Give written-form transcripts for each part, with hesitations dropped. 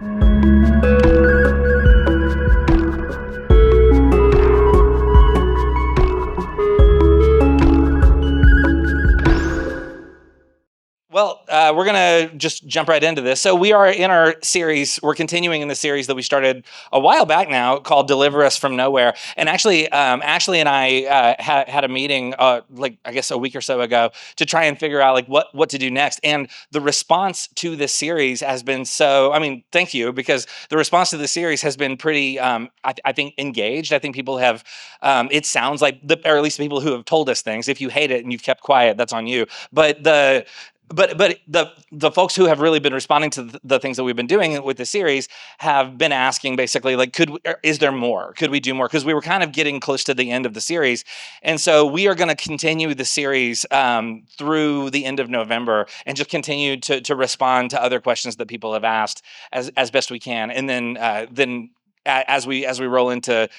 Well, we're going to just jump right into this. So we are in our series. We're continuing in the series that we started a while back now called Deliver Us from Nowhere. And actually, Ashley and I had a meeting, like I guess a week or so ago, to try and figure out like what to do next. And the response to this series has been so, I mean, thank you, because the response to the series has been pretty, I think, engaged. I think people have, it sounds like, or at least people who have told us things. If you hate it and you've kept quiet, that's on you. But the folks who have really been responding to the things that we've been doing with the series have been asking basically like, is there more? Could we do more? Because we were kind of getting close to the end of the series. And so we are going to continue the series through the end of November and just continue to respond to other questions that people have asked as best we can. And then as we roll into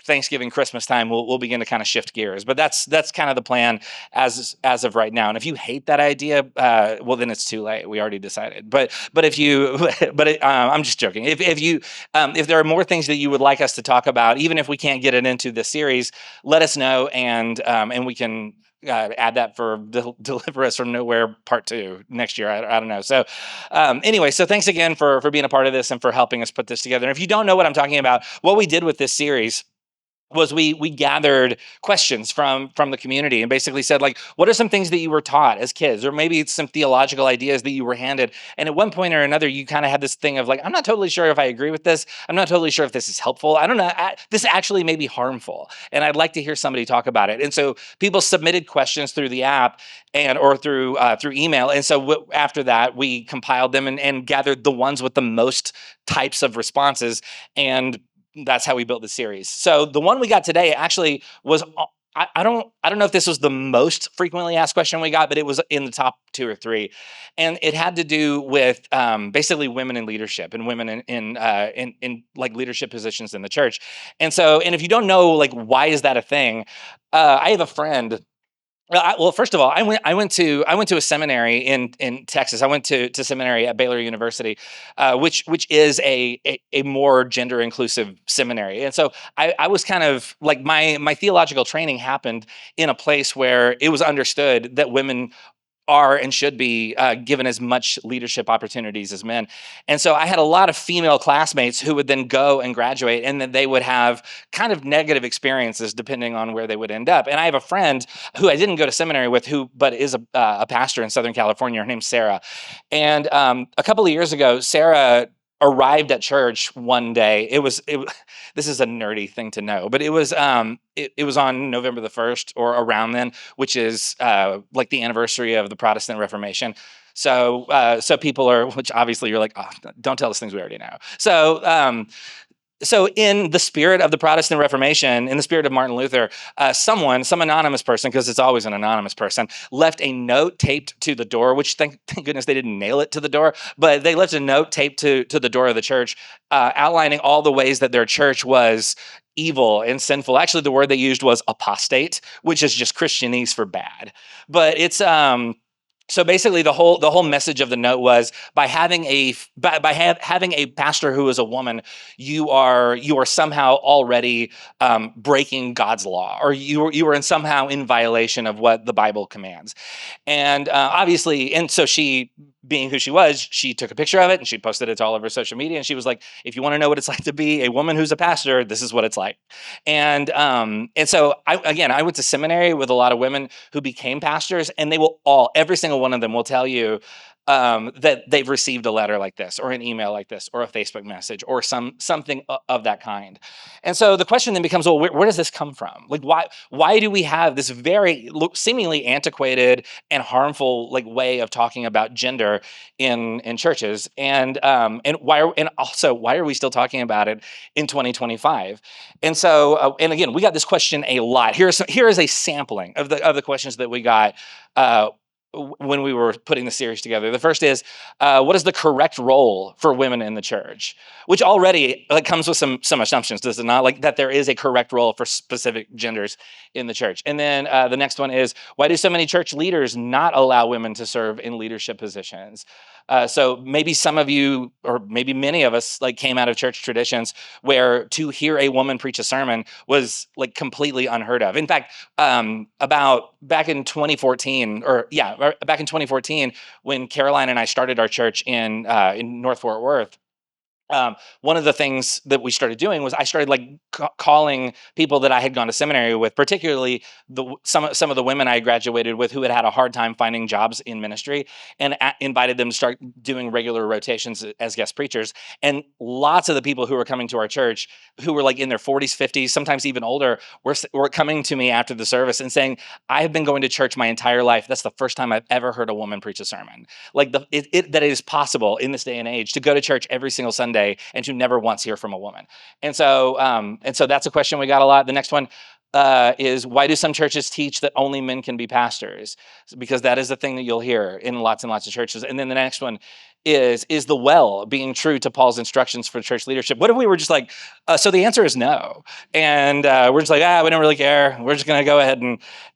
Thanksgiving, Christmas time, we'll begin to kind of shift gears. But that's kind of the plan as of right now. And if you hate that idea, well, then it's too late. We already decided. But if you, I'm just joking. If there are more things that you would like us to talk about, even if we can't get it into this series, let us know, and we can add that for Deliver Us from Nowhere Part 2 next year. I don't know. So anyway, so thanks again for being a part of this and for helping us put this together. And if you don't know what I'm talking about, what we did with this series was we gathered questions from the community and basically said, like, what are some things that you were taught as kids, or maybe it's some theological ideas that you were handed, and at one point or another you kind of had this thing of like, I'm not totally sure if I agree with this, I'm not totally sure if this is helpful, I don't know, this actually may be harmful, and I'd like to hear somebody talk about it. And so people submitted questions through the app or through email, and so after that we compiled them and gathered the ones with the most types of responses, and that's how we built the series. So the one we got today actually was, I don't know if this was the most frequently asked question we got, but it was in the top 2 or 3, and it had to do with basically women in leadership and women in like leadership positions in the church. And if you don't know like why is that a thing, I have a friend. Well, first of all, I went to a seminary in Texas. I went to seminary at Baylor University, which is a more gender inclusive seminary. And so I was kind of like my theological training happened in a place where it was understood that women are and should be given as much leadership opportunities as men. And so I had a lot of female classmates who would then go and graduate, and then they would have kind of negative experiences depending on where they would end up. And I have a friend who I didn't go to seminary with, but is a pastor in Southern California. Her name's Sarah. And a couple of years ago, Sarah arrived at church one day. This is a nerdy thing to know, but it was on November the 1st or around then, which is like the anniversary of the Protestant Reformation. So people are, which obviously you're like, oh, don't tell us things we already know. So in the spirit of the Protestant Reformation, in the spirit of Martin Luther, some anonymous person, because it's always an anonymous person, left a note taped to the door, which thank goodness they didn't nail it to the door, but they left a note taped to the door of the church, outlining all the ways that their church was evil and sinful. Actually, the word they used was apostate, which is just Christianese for bad. But it's so basically, the whole message of the note was by having a pastor who is a woman, you are somehow already breaking God's law, or you are somehow in violation of what the Bible commands. And obviously, and so she, being who she was, she took a picture of it and she posted it to all of her social media. And she was like, if you want to know what it's like to be a woman who's a pastor, this is what it's like. And so I went to seminary with a lot of women who became pastors, and they will every single one of them will tell you that they've received a letter like this, or an email like this, or a Facebook message, or something of that kind. And so the question then becomes, well, where does this come from? Like, why do we have this very seemingly antiquated and harmful like way of talking about gender in churches? And why are we still talking about it in 2025? And so and again, we got this question a lot. Here is a sampling of the questions that we got when we were putting the series together. The first is, what is the correct role for women in the church? Which already comes with some assumptions, does it not? Like that there is a correct role for specific genders in the church. And then the next one is, why do so many church leaders not allow women to serve in leadership positions? So maybe some of you, or maybe many of us, like came out of church traditions where to hear a woman preach a sermon was like completely unheard of. In fact, about back in 2014, back in 2014, when Caroline and I started our church in North Fort Worth. One of the things that we started doing was I started like calling people that I had gone to seminary with, particularly some of the women I graduated with who had had a hard time finding jobs in ministry, and invited them to start doing regular rotations as guest preachers. And lots of the people who were coming to our church, who were like in their 40s, 50s, sometimes even older, were coming to me after the service and saying, "I have been going to church my entire life. That's the first time I've ever heard a woman preach a sermon." Like that it is possible in this day and age to go to church every single Sunday and to never once hear from a woman. And so that's a question we got a lot. The next one is, why do some churches teach that only men can be pastors? Because that is the thing that you'll hear in lots and lots of churches. And then the next one is the well being true to Paul's instructions for church leadership? What if we were just like, so the answer is no. And we're just like, we don't really care. We're just going to go ahead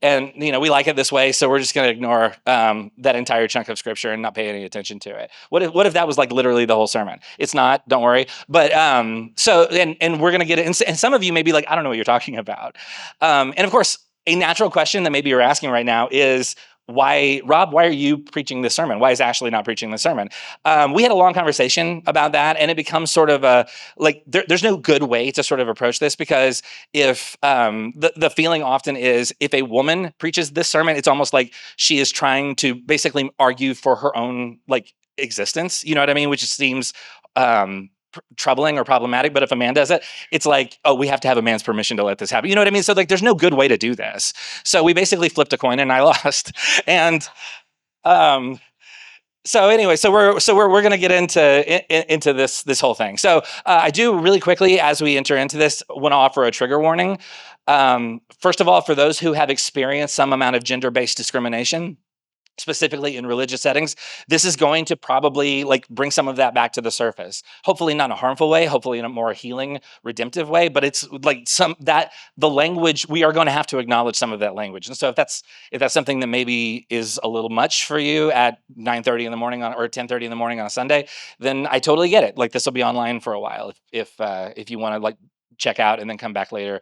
and we like it this way. So we're just going to ignore that entire chunk of scripture and not pay any attention to it. What if that was like literally the whole sermon? It's not, don't worry. But and we're going to get it. And some of you may be like, I don't know what you're talking about. And of course, a natural question that maybe you're asking right now is, Rob, why are you preaching this sermon? Why is Ashley not preaching this sermon? We had a long conversation about that, and it becomes sort of there's no good way to sort of approach this, because if the feeling often is, if a woman preaches this sermon, it's almost like she is trying to basically argue for her own like existence, you know what I mean? Which seems troubling or problematic. But if a man does it, it's like, oh, we have to have a man's permission to let this happen. You know what I mean? So like, there's no good way to do this. So we basically flipped a coin and I lost. And so anyway, so we're going to get into this whole thing. So I do really quickly, as we enter into this, want to offer a trigger warning. First of all, for those who have experienced some amount of gender-based discrimination, specifically in religious settings, this is going to probably like bring some of that back to the surface. Hopefully not in a harmful way, hopefully in a more healing, redemptive way, but it's like the language, we are going to have to acknowledge some of that language. And so if that's something that maybe is a little much for you at 9:30 in the morning or 10:30 in the morning on a Sunday, then I totally get it. Like, this will be online for a while if you want to like check out and then come back later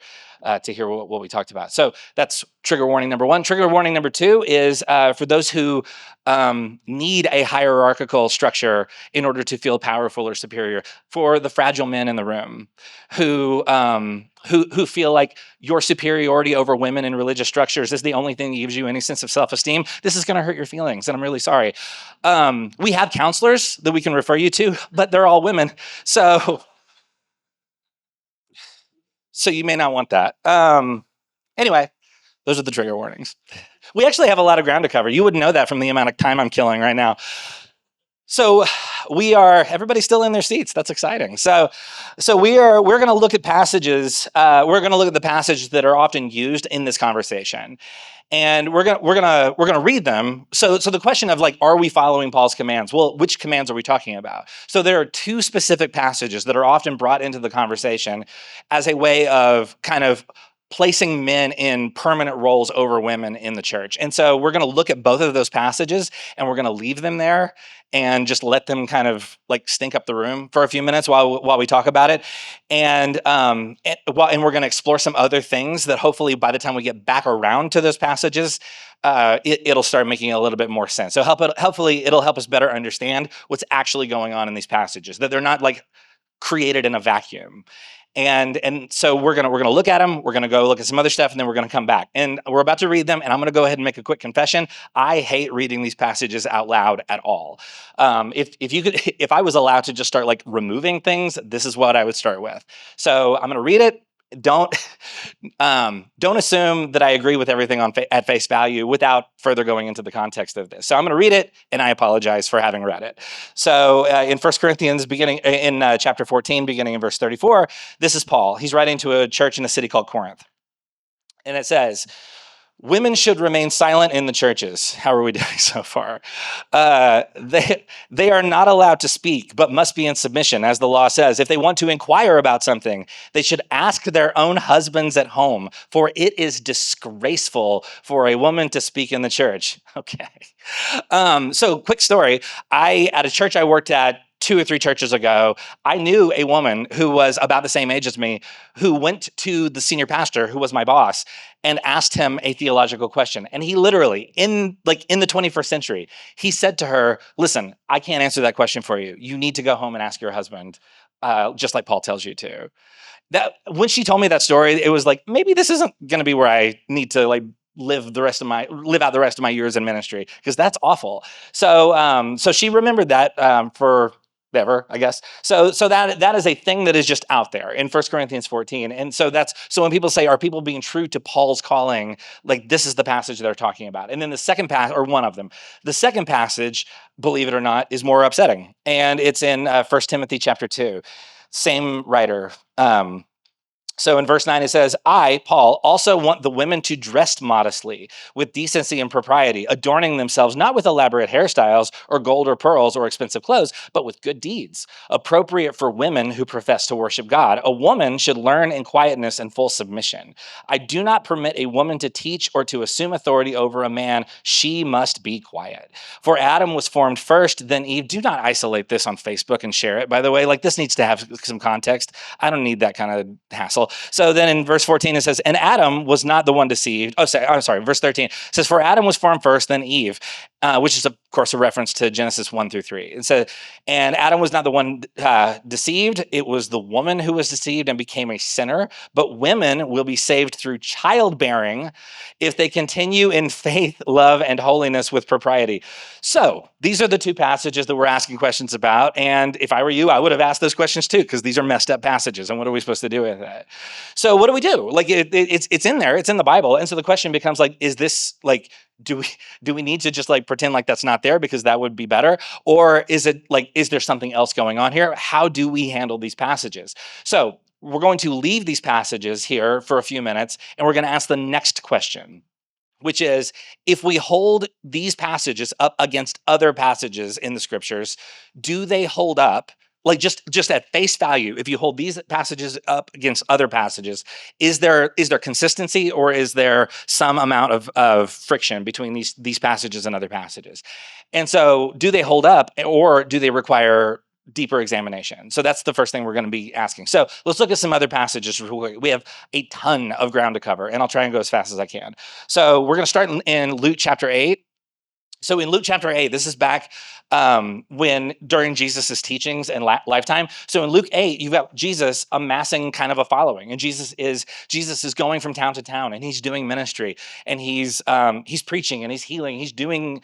to hear what we talked about. So that's trigger warning number one. Trigger warning number two is for those who need a hierarchical structure in order to feel powerful or superior, for the fragile men in the room who feel like your superiority over women in religious structures is the only thing that gives you any sense of self-esteem. This is going to hurt your feelings, and I'm really sorry. We have counselors that we can refer you to, but they're all women. So you may not want that. Anyway, those are the trigger warnings. We actually have a lot of ground to cover. You wouldn't know that from the amount of time I'm killing right now. So everybody's still in their seats. That's exciting. So we're going to look at passages. We're going to look at the passages that are often used in this conversation. And we're gonna read them. So the question of like, are we following Paul's commands? Well, which commands are we talking about? So there are two specific passages that are often brought into the conversation as a way of kind of placing men in permanent roles over women in the church. And so we're going to look at both of those passages, and we're going to leave them there and just let them kind of like stink up the room for a few minutes while we talk about it. And we're going to explore some other things that hopefully by the time we get back around to those passages, it'll start making a little bit more sense. So hopefully it'll help us better understand what's actually going on in these passages, that they're not like created in a vacuum. And so we're gonna look at them. We're gonna go look at some other stuff, and then we're gonna come back. And we're about to read them. And I'm gonna go ahead and make a quick confession. I hate reading these passages out loud at all. If I was allowed to just start like removing things, this is what I would start with. So I'm gonna read it. Don't assume that I agree with everything at face value without further going into the context of this. So I'm going to read it, and I apologize for having read it. So in 1 Corinthians, beginning in chapter 14, beginning in verse 34, this is Paul. He's writing to a church in a city called Corinth. And it says, Women should remain silent in the churches. How are we doing so far? They are not allowed to speak, but must be in submission, as the law says. If they want to inquire about something, they should ask their own husbands at home, for it is disgraceful for a woman to speak in the church. Okay. So, quick story. At a church I worked at 2 or 3 churches ago, I knew a woman who was about the same age as me who went to the senior pastor, who was my boss, and asked him a theological question. And he literally, in the 21st century, he said to her, "Listen, I can't answer that question for you. You need to go home and ask your husband, just like Paul tells you to." That when she told me that story, it was like, maybe this isn't going to be where I need to live out the rest of my years in ministry, because that's awful. So she remembered that for ever, I guess. So that is a thing that is just out there in 1 Corinthians 14. And so when people say, are people being true to Paul's calling? Like, this is the passage they're talking about. And then the second passage, or one of them, the second passage, believe it or not, is more upsetting. And it's in 1 Timothy chapter 2. Same writer. So in verse 9, it says, I, Paul, also want the women to dress modestly, with decency and propriety, adorning themselves not with elaborate hairstyles or gold or pearls or expensive clothes, but with good deeds, appropriate for women who profess to worship God. A woman should learn in quietness and full submission. I do not permit a woman to teach or to assume authority over a man. She must be quiet. For Adam was formed first, then Eve. Do not isolate this on Facebook and share it, by the way. Like, this needs to have some context. I don't need that kind of hassle. So then in verse 14, it says, and Adam was not the one deceived. I'm sorry, verse 13 says, for Adam was formed first, then Eve, which is, of course, a reference to Genesis 1-3. It says, and Adam was not the one deceived. It was the woman who was deceived and became a sinner. But women will be saved through childbearing if they continue in faith, love, and holiness with propriety. So these are the 2 passages that we're asking questions about. And if I were you, I would have asked those questions too, because these are messed up passages. And what are we supposed to do with it? So what do we do? Like, it's in there, it's in the Bible. And so the question becomes, like, is this like, do we need to just pretend like that's not there because that would be better? Or is it is there something else going on here? How do we handle these passages? So we're going to leave these passages here for a few minutes, and we're going to ask the next question, which is, if we hold these passages up against other passages in the scriptures, do they hold up? Like, just at face value, if you hold these passages up against other passages, is there consistency, or is there some amount of friction between these passages and other passages? And so, do they hold up, or do they require deeper examination? So that's the first thing we're going to be asking. So let's look at some other passages. We have a ton of ground to cover, and I'll try and go as fast as I can. So we're going to start in Luke chapter 8. So in Luke chapter 8, this is back during Jesus's teachings and lifetime. So in Luke 8, you've got Jesus amassing kind of a following, and Jesus is going from town to town, and he's doing ministry, and he's preaching, and he's healing, he's doing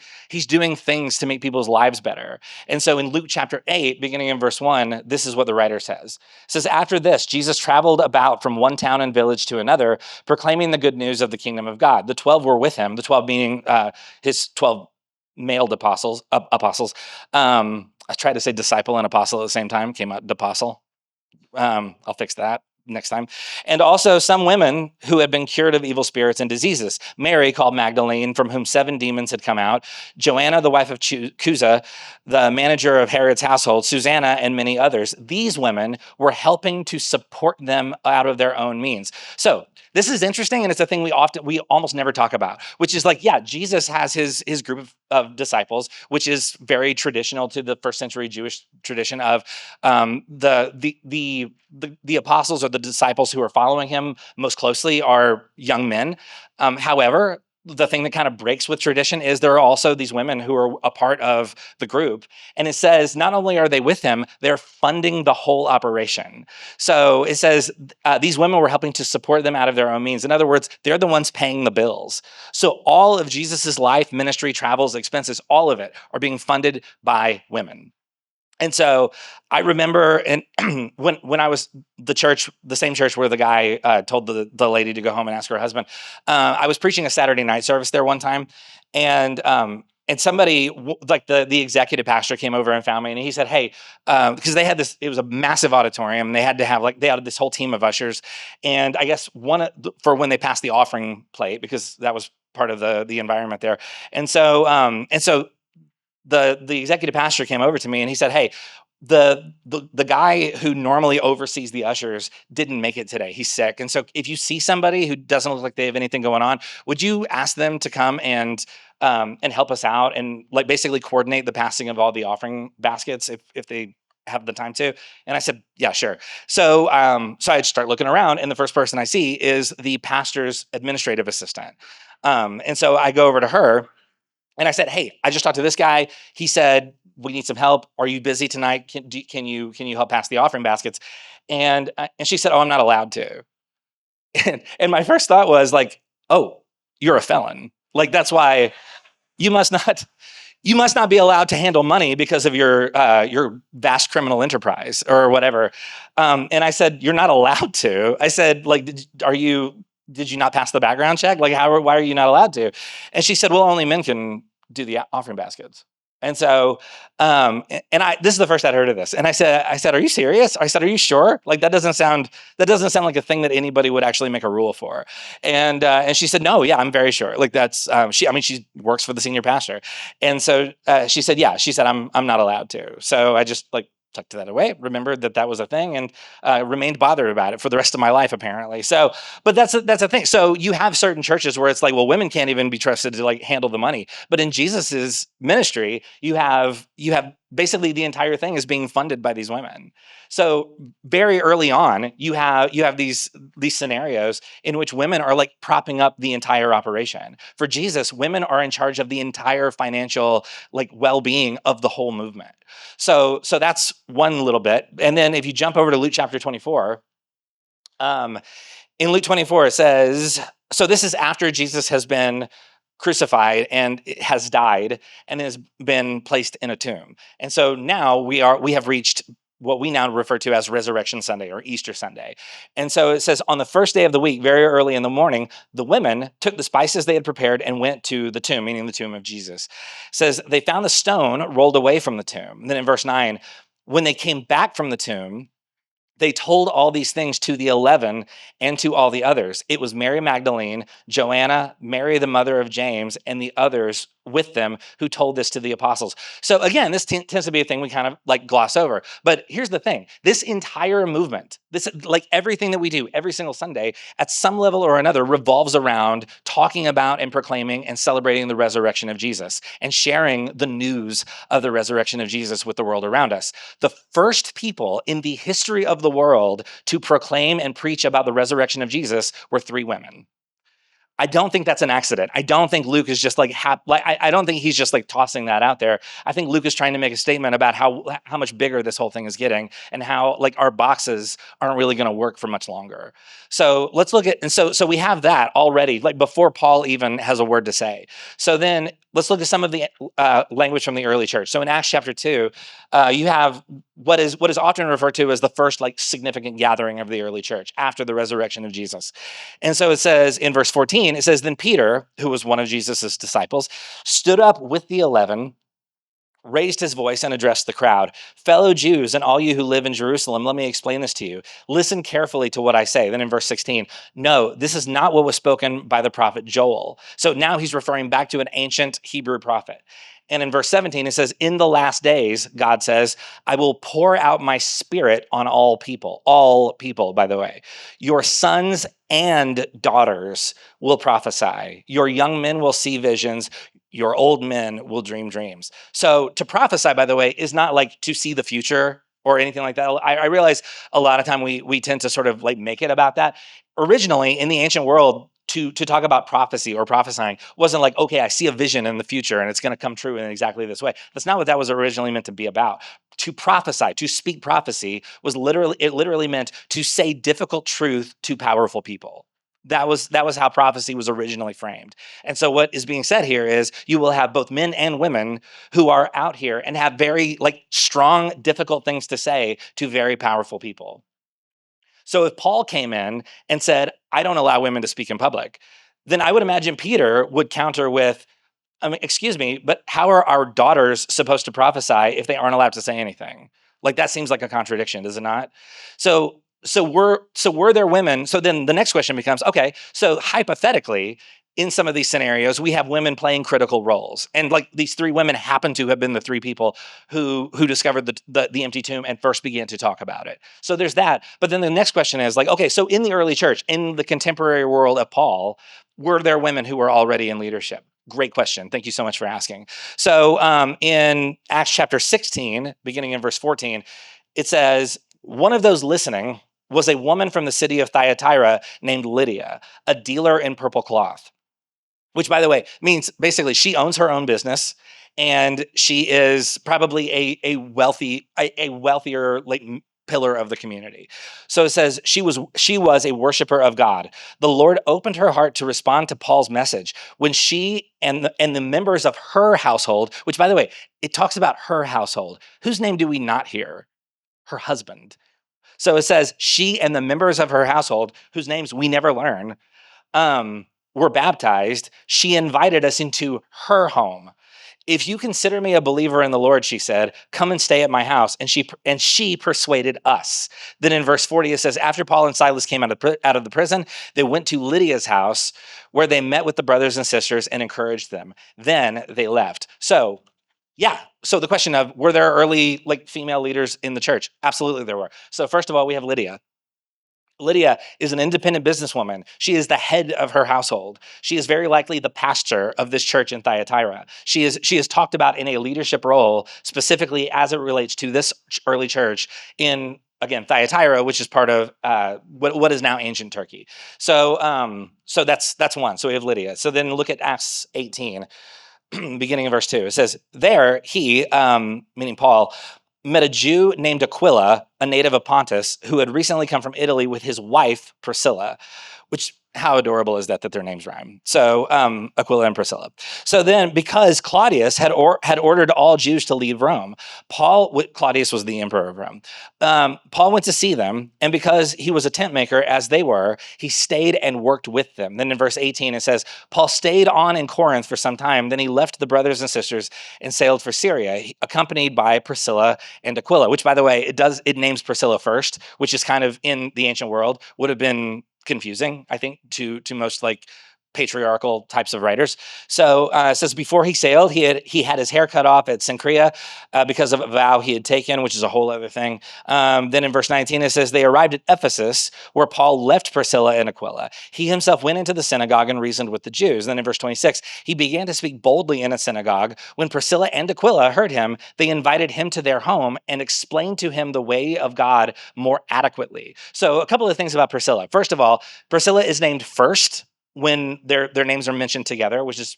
things to make people's lives better. And so in Luke chapter 8, beginning in verse 1, this is what the writer says. It says, after this, Jesus traveled about from one town and village to another, proclaiming the good news of the kingdom of God. The 12 were with him, the 12 meaning his 12 mailed apostles. I tried to say disciple and apostle at the same time, came out apostle. I'll fix that next time. And also some women who had been cured of evil spirits and diseases. Mary, called Magdalene, from whom 7 demons had come out. Joanna, the wife of Chuza, the manager of Herod's household. Susanna, and many others. These women were helping to support them out of their own means. So this is interesting, and it's a thing we almost never talk about, which is Jesus has his group of disciples, which is very traditional to the first century Jewish tradition of the apostles or the disciples who are following him most closely are young men. However, the thing that kind of breaks with tradition is there are also these women who are a part of the group. And it says, not only are they with him, they're funding the whole operation. So it says these women were helping to support them out of their own means. In other words, they're the ones paying the bills. So all of Jesus's life, ministry, travels, expenses, all of it are being funded by women. And so I remember, and when I was the same church where the guy told the lady to go home and ask her husband, I was preaching a Saturday night service there one time, and somebody the executive pastor came over and found me, and he said, "Hey," because they had this, it was a massive auditorium, and they had to have they had this whole team of ushers, and I guess for when they passed the offering plate, because that was part of the environment there. And so the executive pastor came over to me and he said, "Hey, the guy who normally oversees the ushers didn't make it today. He's sick. And so if you see somebody who doesn't look like they have anything going on, would you ask them to come and help us out and like basically coordinate the passing of all the offering baskets if they have the time to?" And I said, "Yeah, sure." So I start looking around, and the first person I see is the pastor's administrative assistant. And so I go over to her and I said, "Hey, I just talked to this guy. He said we need some help. Are you busy tonight? Can you help pass the offering baskets?" And she said, "Oh, I'm not allowed to." And my first thought was like, "Oh, you're a felon. Like that's why you must not you must not be allowed to handle money because of your vast criminal enterprise or whatever." And I said, "You're not allowed to." I said, "Like, did you not pass the background check? Like, why are you not allowed to?" And she said, "Well, only men can do the offering baskets." And so, this is the first I'd heard of this. And I said, "Are you serious?" I said, "Are you sure? Like, that doesn't sound like a thing that anybody would actually make a rule for." And she said, "No, yeah, I'm very sure. Like that's, she works for the senior pastor." And so, she said, "Yeah," she said, I'm not allowed to." So I just like tucked that away, remembered that was a thing, and remained bothered about it for the rest of my life, apparently. So, but that's a thing. So you have certain churches where it's like, well, women can't even be trusted to like handle the money. But in Jesus's ministry, you have basically the entire thing is being funded by these women. So very early on, you have these scenarios in which women are like propping up the entire operation. For Jesus, women are in charge of the entire financial like well-being of the whole movement. So that's one little bit. And then if you jump over to Luke chapter 24, um, in Luke 24, it says, so this is after Jesus has been crucified and has died and has been placed in a tomb. And so now we have reached what we now refer to as Resurrection Sunday or Easter Sunday. And so it says, on the first day of the week, very early in the morning, the women took the spices they had prepared and went to the tomb, meaning the tomb of Jesus. It says they found the stone rolled away from the tomb. And then in verse 9, when they came back from the tomb, they told all these things to the 11 and to all the others. It was Mary Magdalene, Joanna, Mary, the mother of James, and the others with them who told this to the apostles. So again, this tends to be a thing we kind of like gloss over. But here's the thing. This entire movement, this like everything that we do every single Sunday at some level or another revolves around talking about and proclaiming and celebrating the resurrection of Jesus and sharing the news of the resurrection of Jesus with the world around us. The first people in the history of the world to proclaim and preach about the resurrection of Jesus were three women. I don't think that's an accident. I don't think Luke is just like, I don't think he's just like tossing that out there. I think Luke is trying to make a statement about how much bigger this whole thing is getting and how like our boxes aren't really going to work for much longer. So let's look at, and so we have that already, like before Paul even has a word to say. So then let's look at some of the language from the early church. So in Acts chapter 2, you have what is often referred to as the first like significant gathering of the early church after the resurrection of Jesus. And so it says in verse 14, it says, then Peter, who was one of Jesus's disciples, stood up with the 11, raised his voice and addressed the crowd. Fellow Jews and all you who live in Jerusalem, let me explain this to you. Listen carefully to what I say. Then in verse 16, no, this is not what was spoken by the prophet Joel. So now he's referring back to an ancient Hebrew prophet. And in verse 17, it says, in the last days, God says, I will pour out my spirit on all people, by the way. Your sons and daughters will prophesy. Your young men will see visions. Your old men will dream dreams. So to prophesy, by the way, is not like to see the future or anything like that. I realize a lot of time we tend to sort of like make it about that. Originally, in the ancient world, to talk about prophecy or prophesying wasn't like, okay, I see a vision in the future and it's going to come true in exactly this way. That's not what that was originally meant to be about. To prophesy, to speak prophecy literally meant to say difficult truth to powerful people. That was how prophecy was originally framed. And so what is being said here is you will have both men and women who are out here and have very like strong, difficult things to say to very powerful people. So if Paul came in and said, I don't allow women to speak in public, then I would imagine Peter would counter with, I mean, excuse me, but how are our daughters supposed to prophesy if they aren't allowed to say anything? Like that seems like a contradiction, does it not? So were there women? So then the next question becomes, okay, so hypothetically, in some of these scenarios, we have women playing critical roles. And like these three women happen to have been the three people who discovered the empty tomb and first began to talk about it. So there's that. But then the next question is like, okay, so in the early church, in the contemporary world of Paul, were there women who were already in leadership? Great question. Thank you so much for asking. So in Acts chapter 16, beginning in verse 14, it says, one of those listening was a woman from the city of Thyatira named Lydia, a dealer in purple cloth, which, by the way, means basically she owns her own business and she is probably a wealthier like pillar of the community. So it says she was a worshiper of God. The Lord opened her heart to respond to Paul's message when she and the members of her household, which, by the way, it talks about her household. Whose name do we not hear? Her husband. So it says she and the members of her household, whose names we never learn, were baptized. She invited us into her home. If you consider me a believer in the Lord, she said, come and stay at my house. And she persuaded us. Then in verse 40, it says, after Paul and Silas came out of the prison, they went to Lydia's house where they met with the brothers and sisters and encouraged them. Then they left. So yeah. So the question of, were there early like female leaders in the church? Absolutely there were. So first of all, we have Lydia. Lydia is an independent businesswoman. She is the head of her household. She is very likely the pastor of this church in Thyatira. She is talked about in a leadership role, specifically as it relates to this early church in, again, Thyatira, which is part of what is now ancient Turkey. So so that's one. So we have Lydia. So then look at Acts 18. Beginning of verse 2, it says, there he, meaning Paul, met a Jew named Aquila, a native of Pontus, who had recently come from Italy with his wife, Priscilla, which, how adorable is that their names rhyme? So Aquila and Priscilla. So then, because Claudius had ordered all Jews to leave Rome, Claudius was the emperor of Rome. Paul went to see them, and because he was a tent maker, as they were, he stayed and worked with them. Then in verse 18, it says, Paul stayed on in Corinth for some time. Then he left the brothers and sisters and sailed for Syria, accompanied by Priscilla and Aquila, which, by the way, it names Priscilla first, which is kind of in the ancient world would have been confusing, I think, to most like patriarchal types of writers. So it says before he sailed, he had his hair cut off at Cenchrea because of a vow he had taken, which is a whole other thing. Then in verse 19, it says they arrived at Ephesus, where Paul left Priscilla and Aquila. He himself went into the synagogue and reasoned with the Jews. Then in verse 26, he began to speak boldly in a synagogue. When Priscilla and Aquila heard him, they invited him to their home and explained to him the way of God more adequately. So a couple of things about Priscilla. First of all, Priscilla is named first when their names are mentioned together, which is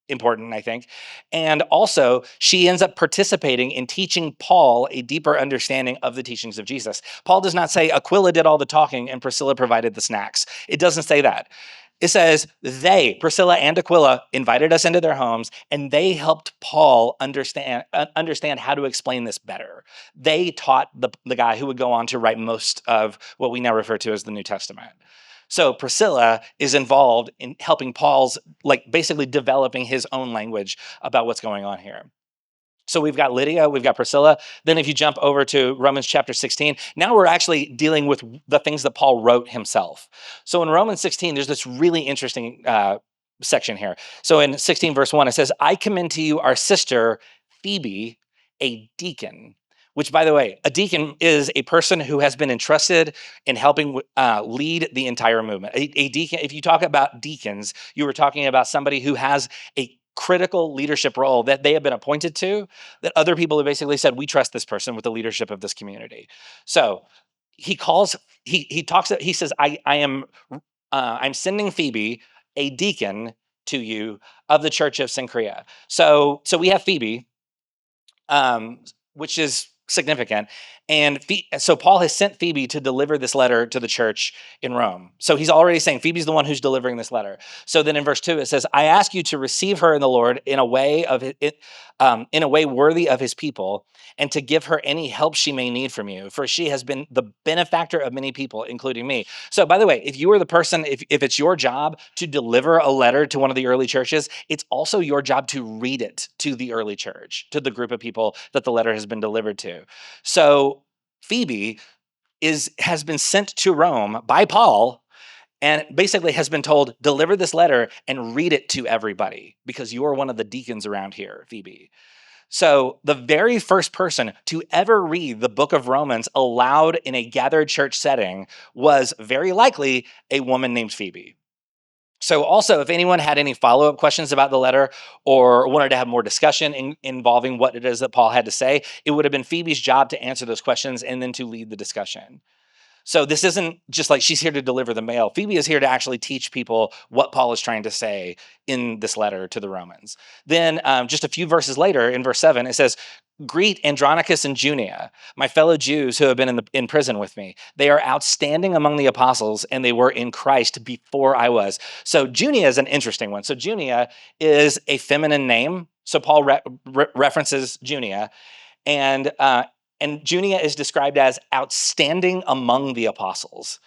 important, I think. And also, she ends up participating in teaching Paul a deeper understanding of the teachings of Jesus. Paul does not say Aquila did all the talking and Priscilla provided the snacks. It doesn't say that. It says Priscilla and Aquila, invited us into their homes, and they helped Paul understand how to explain this better. They taught the guy who would go on to write most of what we now refer to as the New Testament. So Priscilla is involved in helping Paul's, like basically developing his own language about what's going on here. So we've got Lydia, we've got Priscilla. Then if you jump over to Romans chapter 16, now we're actually dealing with the things that Paul wrote himself. So in Romans 16, there's this really interesting section here. So in 16 verse 1, it says, I commend to you our sister Phoebe, a deacon. Which, by the way, a deacon is a person who has been entrusted in helping lead the entire movement. A deacon, if you talk about deacons, you were talking about somebody who has a critical leadership role that they have been appointed to, that other people have basically said, we trust this person with the leadership of this community. So he says, I'm sending Phoebe, a deacon, to you of the church of Cenchrea. So we have Phoebe, which is significant. And so Paul has sent Phoebe to deliver this letter to the church in Rome. So he's already saying Phoebe's the one who's delivering this letter. So then in verse 2, it says, I ask you to receive her in the Lord in a way worthy of his people, and to give her any help she may need from you, for she has been the benefactor of many people, including me. So by the way, if you are the person, if it's your job to deliver a letter to one of the early churches, it's also your job to read it to the early church, to the group of people that the letter has been delivered to. So Phoebe has been sent to Rome by Paul, and basically has been told, deliver this letter and read it to everybody because you're one of the deacons around here, Phoebe. So the very first person to ever read the book of Romans aloud in a gathered church setting was very likely a woman named Phoebe. So also, if anyone had any follow-up questions about the letter or wanted to have more discussion involving what it is that Paul had to say, it would have been Phoebe's job to answer those questions and then to lead the discussion. So this isn't just like she's here to deliver the mail. Phoebe is here to actually teach people what Paul is trying to say in this letter to the Romans. Then just a few verses later, in verse 7, it says, greet Andronicus and Junia, my fellow Jews who have been in prison with me. They are outstanding among the apostles, and they were in Christ before I was. So Junia is an interesting one. So Junia is a feminine name. So Paul references Junia, and Junia is described as outstanding among the apostles,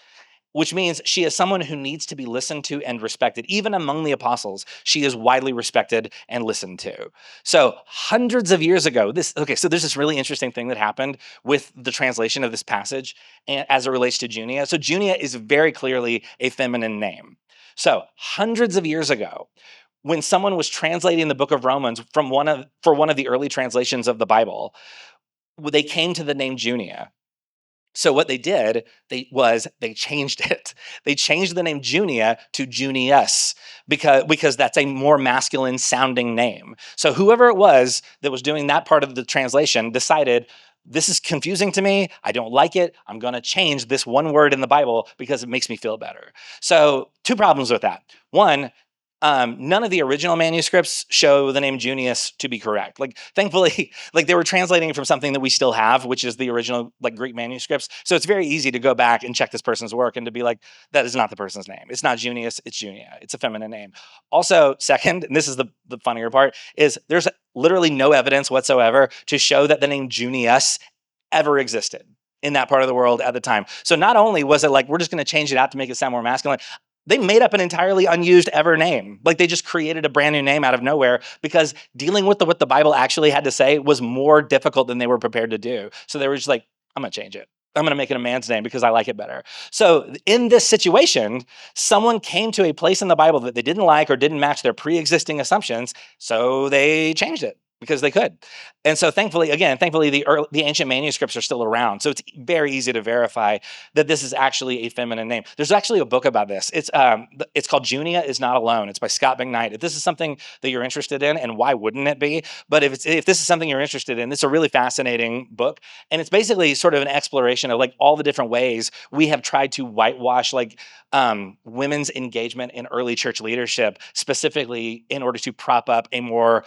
which means she is someone who needs to be listened to and respected. Even among the apostles, she is widely respected and listened to. So hundreds of years ago, so there's this really interesting thing that happened with the translation of this passage as it relates to Junia. So Junia is very clearly a feminine name. So hundreds of years ago, when someone was translating the book of Romans for one of the early translations of the Bible, they came to the name Junia. So what they did, they changed it. They changed the name Junia to Junius because that's a more masculine sounding name. So whoever it was that was doing that part of the translation decided, this is confusing to me. I don't like it. I'm going to change this one word in the Bible because it makes me feel better. So two problems with that. One, none of the original manuscripts show the name Junius to be correct. Like, thankfully, like they were translating from something that we still have, which is the original like Greek manuscripts. So it's very easy to go back and check this person's work and to be like, that is not the person's name. It's not Junius, it's Junia. It's a feminine name. Also, second, and this is the funnier part, is there's literally no evidence whatsoever to show that the name Junius ever existed in that part of the world at the time. So not only was it like, we're just going to change it out to make it sound more masculine, they made up an entirely unused ever name. Like they just created a brand new name out of nowhere because dealing with what the Bible actually had to say was more difficult than they were prepared to do. So they were just like, I'm going to change it. I'm going to make it a man's name because I like it better. So in this situation, someone came to a place in the Bible that they didn't like or didn't match their pre-existing assumptions. So they changed it because they could. And so thankfully, the ancient manuscripts are still around. So it's very easy to verify that this is actually a feminine name. There's actually a book about this. It's called Junia is Not Alone. It's by Scott McKnight. If this is something that you're interested in, and why wouldn't it be? But if this is something you're interested in, it's a really fascinating book. And it's basically sort of an exploration of like all the different ways we have tried to whitewash like women's engagement in early church leadership, specifically in order to prop up a more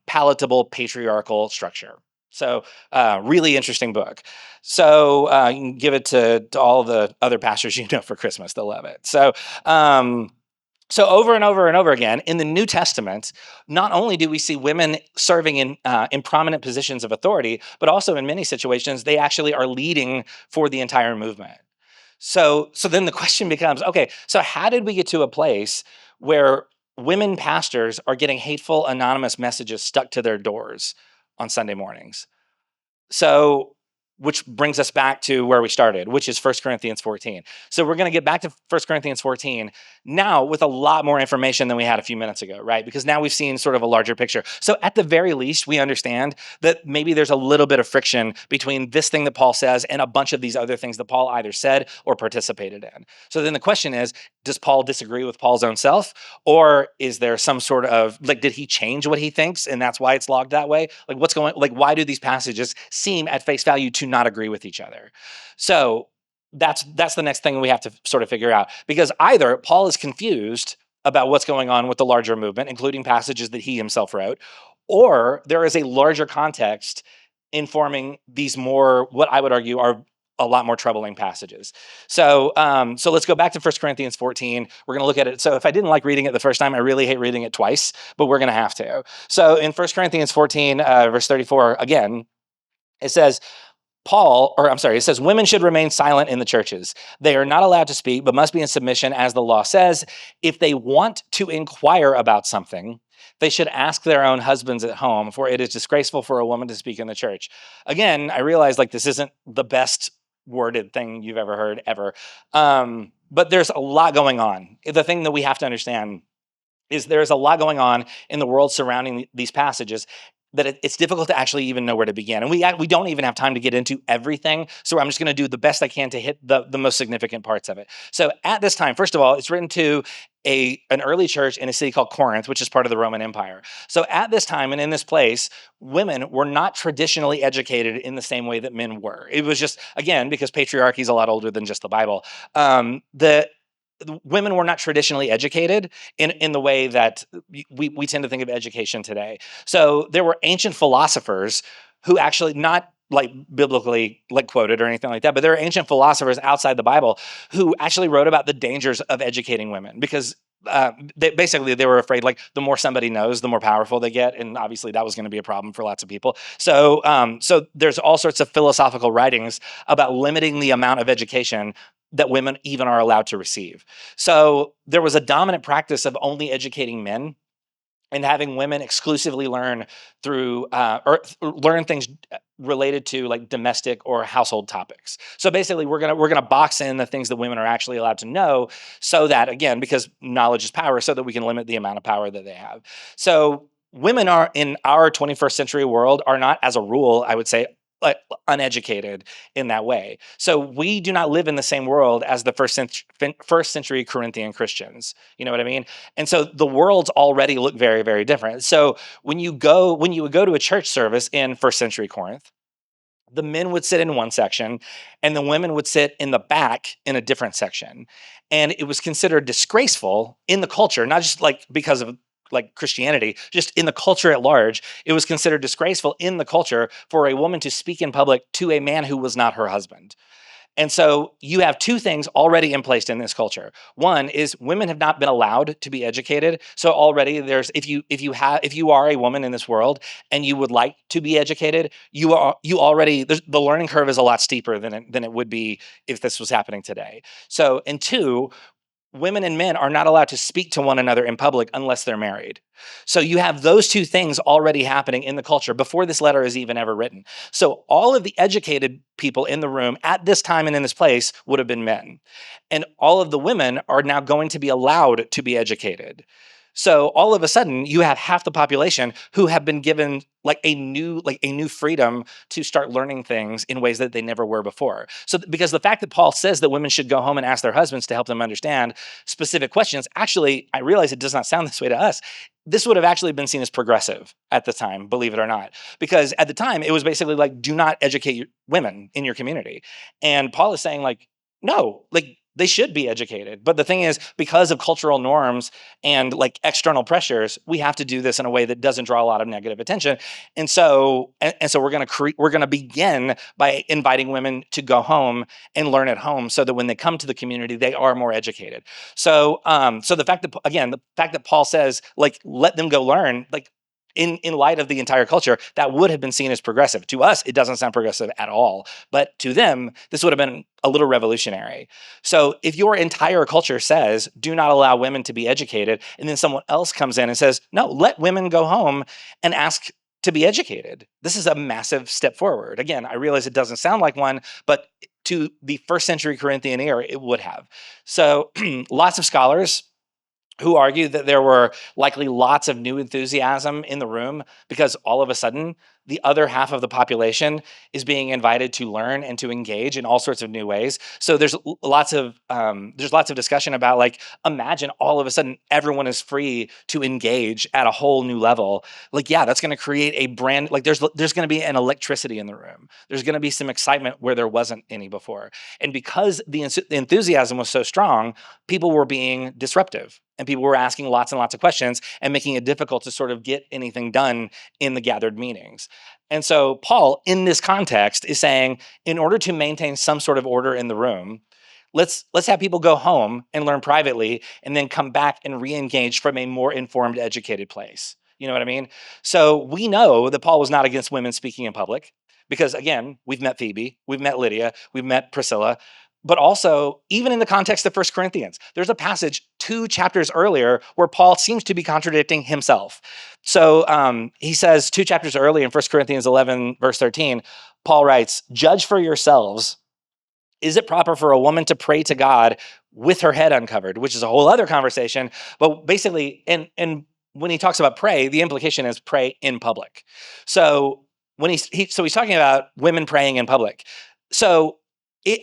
palatable patriarchal structure. So really interesting book. So you can give it to all the other pastors you know for Christmas. They'll love it. So over and over and over again in the New Testament, not only do we see women serving in prominent positions of authority, but also in many situations, they actually are leading for the entire movement. So then the question becomes, okay, so how did we get to a place where women pastors are getting hateful anonymous messages stuck to their doors on Sunday mornings? So, which brings us back to where we started, which is 1 Corinthians 14. So we're going to get back to 1 Corinthians 14 now with a lot more information than we had a few minutes ago, right? Because now we've seen sort of a larger picture. So at the very least, we understand that maybe there's a little bit of friction between this thing that Paul says and a bunch of these other things that Paul either said or participated in. So then the question is, does Paul disagree with Paul's own self? Or is there some sort of, like, did he change what he thinks and that's why it's logged that way? Like why do these passages seem at face value to not agree with each other? So that's the next thing we have to sort of figure out, because either Paul is confused about what's going on with the larger movement, including passages that he himself wrote, or there is a larger context informing these more, what I would argue are a lot more troubling passages. So let's go back to 1 Corinthians 14. We're going to look at it. So if I didn't like reading it the first time, I really hate reading it twice, but we're going to have to. So in 1 Corinthians 14, verse 34, again, it says, it says, women should remain silent in the churches. They are not allowed to speak, but must be in submission, as the law says. If they want to inquire about something, they should ask their own husbands at home, for it is disgraceful for a woman to speak in the church. Again, I realize like this isn't the best worded thing you've ever heard ever. But there's a lot going on. The thing that we have to understand is there's a lot going on in the world surrounding these passages that it's difficult to actually even know where to begin. And we don't even have time to get into everything. So I'm just going to do the best I can to hit the most significant parts of it. So at this time, first of all, it's written to an early church in a city called Corinth, which is part of the Roman Empire. So at this time and in this place, women were not traditionally educated in the same way that men were. It was just, again, because patriarchy is a lot older than just the Bible. The women were not traditionally educated in the way that we tend to think of education today. So there were ancient philosophers who actually, not like biblically like quoted or anything like that, but there are ancient philosophers outside the Bible who actually wrote about the dangers of educating women, because they were afraid, like, the more somebody knows, the more powerful they get, and obviously that was going to be a problem for lots of people. So there's all sorts of philosophical writings about limiting the amount of education that women even are allowed to receive. So there was a dominant practice of only educating men and having women exclusively learn through learn things related to like domestic or household topics. So basically, we're gonna box in the things that women are actually allowed to know, so that, again, because knowledge is power, so that we can limit the amount of power that they have. So women are, in our 21st century world, are not, as a rule, I would say, like, uneducated in that way. So we do not live in the same world as the first century Corinthian Christians. You know what I mean? And so the worlds already look very, very different. So when you would go to a church service in first century Corinth, the men would sit in one section and the women would sit in the back in a different section. And it was considered disgraceful in the culture, not just like because of like Christianity, just in the culture at large. It was considered disgraceful in the culture for a woman to speak in public to a man who was not her husband. And so you have two things already in place in this culture. One is women have not been allowed to be educated. So already there's, if you are a woman in this world and you would like to be educated, you already, the learning curve is a lot steeper than it would be if this was happening today. So, and two, women and men are not allowed to speak to one another in public unless they're married. So you have those two things already happening in the culture before this letter is even ever written. So all of the educated people in the room at this time and in this place would have been men. And all of the women are now going to be allowed to be educated. So all of a sudden, you have half the population who have been given like a new freedom to start learning things in ways that they never were before. So because the fact that Paul says that women should go home and ask their husbands to help them understand specific questions, actually, I realize it does not sound this way to us. This would have actually been seen as progressive at the time, believe it or not, because at the time it was basically like, do not educate women in your community. And Paul is saying, like, no, like, they should be educated. But the thing is, because of cultural norms and like external pressures, we have to do this in a way that doesn't draw a lot of negative attention. And so we're going to begin by inviting women to go home and learn at home, so that when they come to the community, they are more educated. So the fact that Paul says, like, let them go learn, like, in light of the entire culture, that would have been seen as progressive. To us, it doesn't sound progressive at all. But to them, this would have been a little revolutionary. So if your entire culture says, do not allow women to be educated, and then someone else comes in and says, no, let women go home and ask to be educated, this is a massive step forward. Again, I realize it doesn't sound like one, but to the first century Corinthian era, it would have. So lots of scholars who argue that there were likely lots of new enthusiasm in the room, because all of a sudden the other half of the population is being invited to learn and to engage in all sorts of new ways. So there's lots of discussion about, like, imagine all of a sudden everyone is free to engage at a whole new level. Like, yeah, that's going to create a brand, like, there's going to be an electricity in the room. There's going to be some excitement where there wasn't any before. And because the enthusiasm was so strong, people were being disruptive. And people were asking lots and lots of questions and making it difficult to sort of get anything done in the gathered meetings. And so Paul, in this context, is saying, in order to maintain some sort of order in the room, let's have people go home and learn privately, and then come back and re-engage from a more informed, educated place. You know what I mean? So we know that Paul was not against women speaking in public, because, again, we've met Phoebe, we've met Lydia, we've met Priscilla. But also, even in the context of 1 Corinthians, there's a passage 2 chapters earlier where Paul seems to be contradicting himself. So he says 2 chapters early in 1 Corinthians 11, verse 13, Paul writes, "Judge for yourselves Is it proper for a woman to pray to God with her head uncovered, which is a whole other conversation. But basically, and when he talks about pray, the implication is pray in public. So when he's talking about women praying in public. So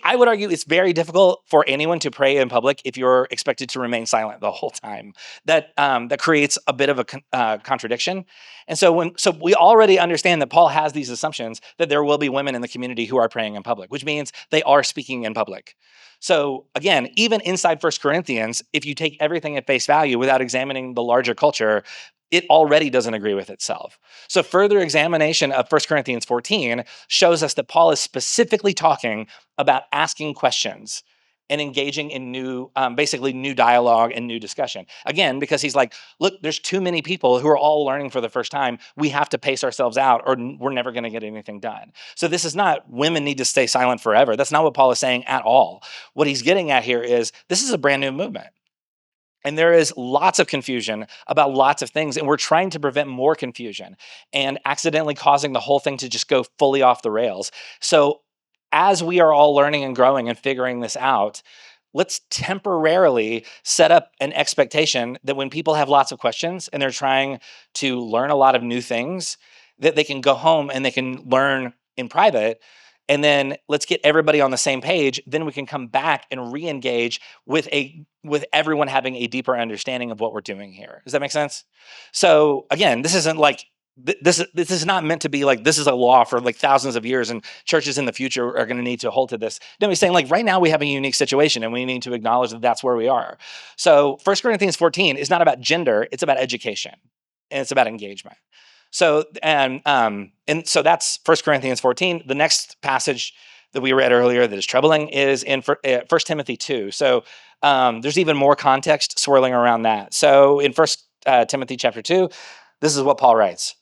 I would argue it's very difficult for anyone to pray in public if you're expected to remain silent the whole time. That creates a bit of a contradiction. And so we already understand that Paul has these assumptions that there will be women in the community who are praying in public, which means they are speaking in public. So again, even inside First Corinthians, if you take everything at face value without examining the larger culture, it already doesn't agree with itself. So further examination of 1 Corinthians 14 shows us that Paul is specifically talking about asking questions and engaging in basically new dialogue and new discussion. Again, because he's like, look, there's too many people who are all learning for the first time. We have to pace ourselves out or we're never going to get anything done. So this is not women need to stay silent forever. That's not what Paul is saying at all. What he's getting at here is this is a brand new movement. And there is lots of confusion about lots of things, and we're trying to prevent more confusion and accidentally causing the whole thing to just go fully off the rails. So as we are all learning and growing and figuring this out, let's temporarily set up an expectation that when people have lots of questions and they're trying to learn a lot of new things, that they can go home and they can learn in private. And then let's get everybody on the same page. Then we can come back and re-engage with everyone having a deeper understanding of what we're doing here. Does that make sense? So again, this isn't like this is not meant to be like this is a law for like thousands of years and churches in the future are going to need to hold to this. No, he's saying like right now we have a unique situation and we need to acknowledge that that's where we are. So 1 Corinthians 14 is not about gender, it's about education and it's about engagement. So and so that's 1 Corinthians 14. The next passage that we read earlier that is troubling is in 1 Timothy 2. So there's even more context swirling around that. So in 1 Timothy chapter 2, this is what Paul writes.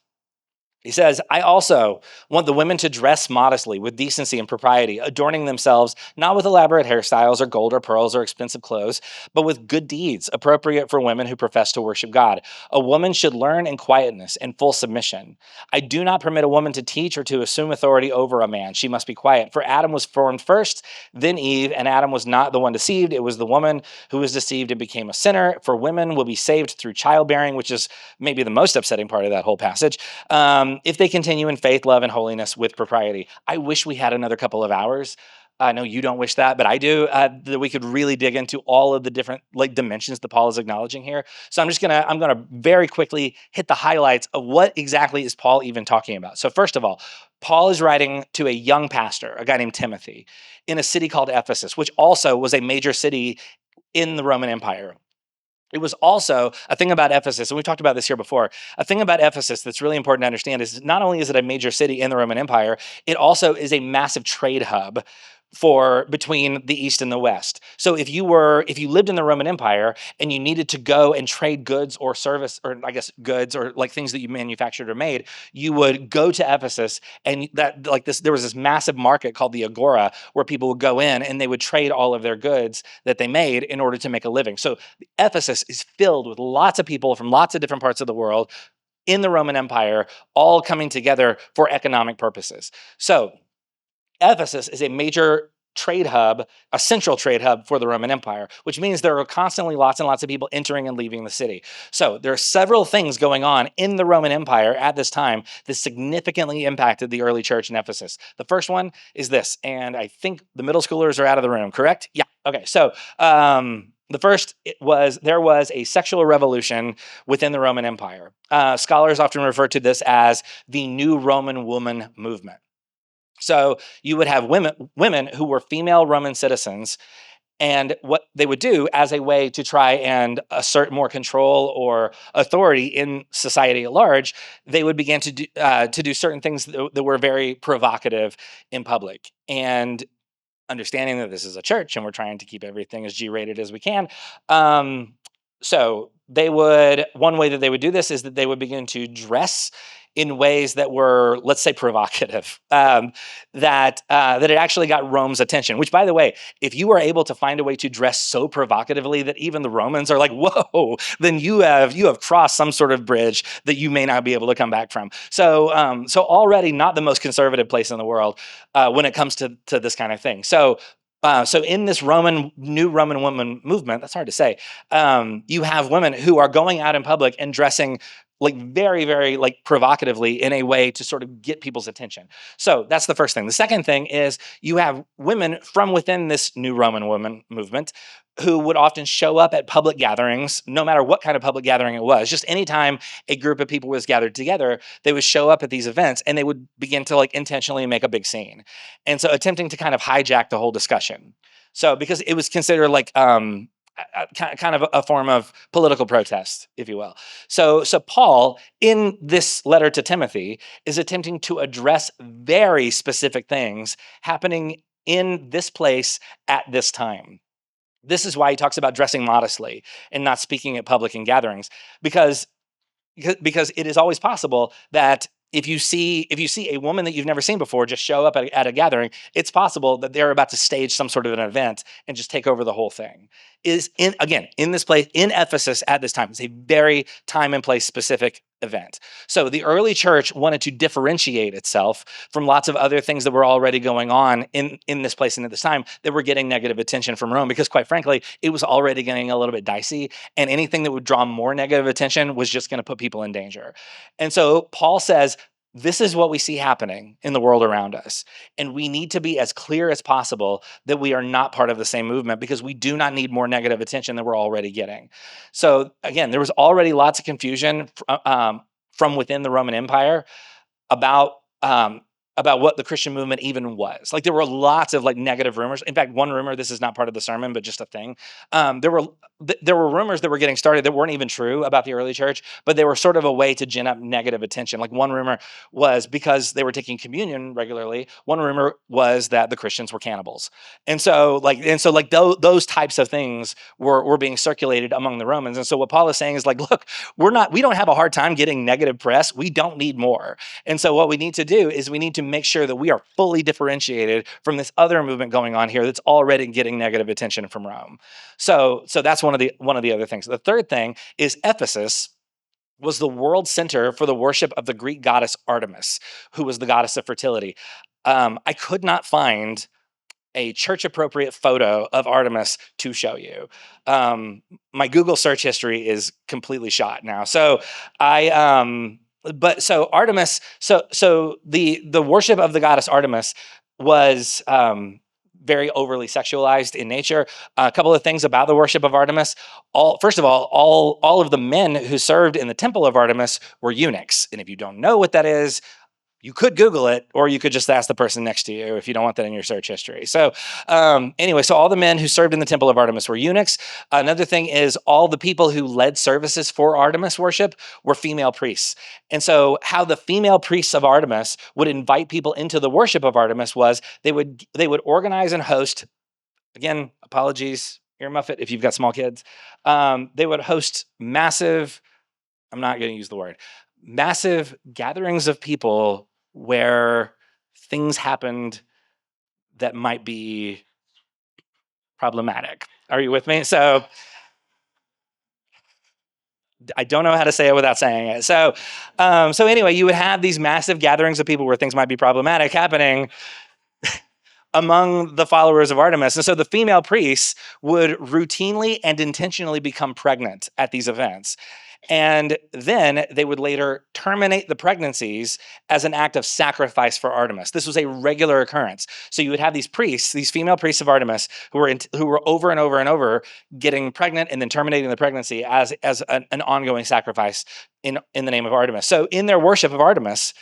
He says, I also want the women to dress modestly with decency and propriety, adorning themselves not with elaborate hairstyles or gold or pearls or expensive clothes, but with good deeds appropriate for women who profess to worship God. A woman should learn in quietness and full submission. I do not permit a woman to teach or to assume authority over a man. She must be quiet. For Adam was formed first, then Eve, and Adam was not the one deceived. It was the woman who was deceived and became a sinner. For women will be saved through childbearing, which is maybe the most upsetting part of that whole passage. If they continue in faith, love, and holiness with propriety. I wish we had another couple of hours. I know you don't wish that, but I do, that we could really dig into all of the different like dimensions that Paul is acknowledging here. So I'm gonna very quickly hit the highlights of what exactly is Paul even talking about. So first of all, Paul is writing to a young pastor, a guy named Timothy, in a city called Ephesus, which also was a major city in the Roman Empire. It was also a thing about Ephesus, and we talked about this here before. A thing about Ephesus that's really important to understand is not only is it a major city in the Roman Empire, it also is a massive trade hub for between the East and the West. So if you lived in the Roman Empire and you needed to go and trade goods or service, or I guess goods or like things that you manufactured or made, you would go to Ephesus and there was this massive market called the Agora where people would go in and they would trade all of their goods that they made in order to make a living. So Ephesus is filled with lots of people from lots of different parts of the world in the Roman Empire, all coming together for economic purposes. So Ephesus is a major trade hub, a central trade hub for the Roman Empire, which means there are constantly lots and lots of people entering and leaving the city. So there are several things going on in the Roman Empire at this time that significantly impacted the early church in Ephesus. The first one is this, and I think the middle schoolers are out of the room, correct? Yeah, okay, so the first there was a sexual revolution within the Roman Empire. Scholars often refer to this as the New Roman Woman movement. So you would have women who were female Roman citizens, and what they would do as a way to try and assert more control or authority in society at large, they would begin to do certain things that were very provocative in public. And understanding that this is a church and we're trying to keep everything as G-rated as we can, so one way that they would do this is that they would begin to dress in ways that were, let's say, provocative, that it actually got Rome's attention, which, by the way, if you were able to find a way to dress so provocatively that even the Romans are like, whoa, then you have crossed some sort of bridge that you may not be able to come back from. So already not the most conservative place in the world when it comes to this kind of thing. So So in this new Roman woman movement, that's hard to say. You have women who are going out in public and dressing like very, very like provocatively in a way to sort of get people's attention. So that's the first thing. The second thing is you have women from within this new Roman woman movement who would often show up at public gatherings, no matter what kind of public gathering it was. Just anytime a group of people was gathered together, they would show up at these events and they would begin to like intentionally make a big scene. And so attempting to kind of hijack the whole discussion. So because it was considered like kind of a form of political protest, if you will. So Paul, in this letter to Timothy, is attempting to address very specific things happening in this place at this time. This is why he talks about dressing modestly and not speaking at public and gatherings, because because it is always possible that if you see a woman that you've never seen before just show up at a gathering, it's possible that they're about to stage some sort of an event and just take over the whole thing. Is in this place in Ephesus at this time. It's a very time and place specific event. So the early church wanted to differentiate itself from lots of other things that were already going on in this place and at this time that were getting negative attention from Rome, because quite frankly, it was already getting a little bit dicey, and anything that would draw more negative attention was just going to put people in danger. And so Paul says, this is what we see happening in the world around us. And we need to be as clear as possible that we are not part of the same movement, because we do not need more negative attention than we're already getting. So again, there was already lots of confusion from within the Roman Empire about what the Christian movement even was. Like there were lots of like negative rumors. In fact, one rumor, this is not part of the sermon, but just a thing. There were rumors that were getting started that weren't even true about the early church, but they were sort of a way to gin up negative attention. Like one rumor was because they were taking communion regularly. One rumor was that the Christians were cannibals. Those types of things were being circulated among the Romans. And so what Paul is saying is like, look, we don't have a hard time getting negative press. We don't need more. And so what we need to do is we need to make sure that we are fully differentiated from this other movement going on here that's already getting negative attention from Rome. So that's one of the other things. The third thing is Ephesus was the world center for the worship of the Greek goddess Artemis, who was the goddess of fertility. I could not find a church appropriate photo of Artemis to show you. My Google search history is completely shot now. So Artemis, so the worship of the goddess Artemis was very overly sexualized in nature. A couple of things about the worship of Artemis. First of all of the men who served in the temple of Artemis were eunuchs. And if you don't know what that is, you could Google it, or you could just ask the person next to you if you don't want that in your search history. So anyway, so all the men who served in the temple of Artemis were eunuchs. Another thing is all the people who led services for Artemis worship were female priests. And so how the female priests of Artemis would invite people into the worship of Artemis was they would organize and host, again, apologies, earmuff it if you've got small kids. They would host massive, I'm not going to use the word, massive gatherings of people where things happened that might be problematic. Are you with me? So I don't know how to say it without saying it. So anyway, you would have these massive gatherings of people where things might be problematic happening among the followers of Artemis. And so the female priests would routinely and intentionally become pregnant at these events. And then they would later terminate the pregnancies as an act of sacrifice for Artemis. This was a regular occurrence. So you would have these priests, these female priests of Artemis, who were over and over and over getting pregnant and then terminating the pregnancy as an ongoing sacrifice in the name of Artemis. So in their worship of Artemis,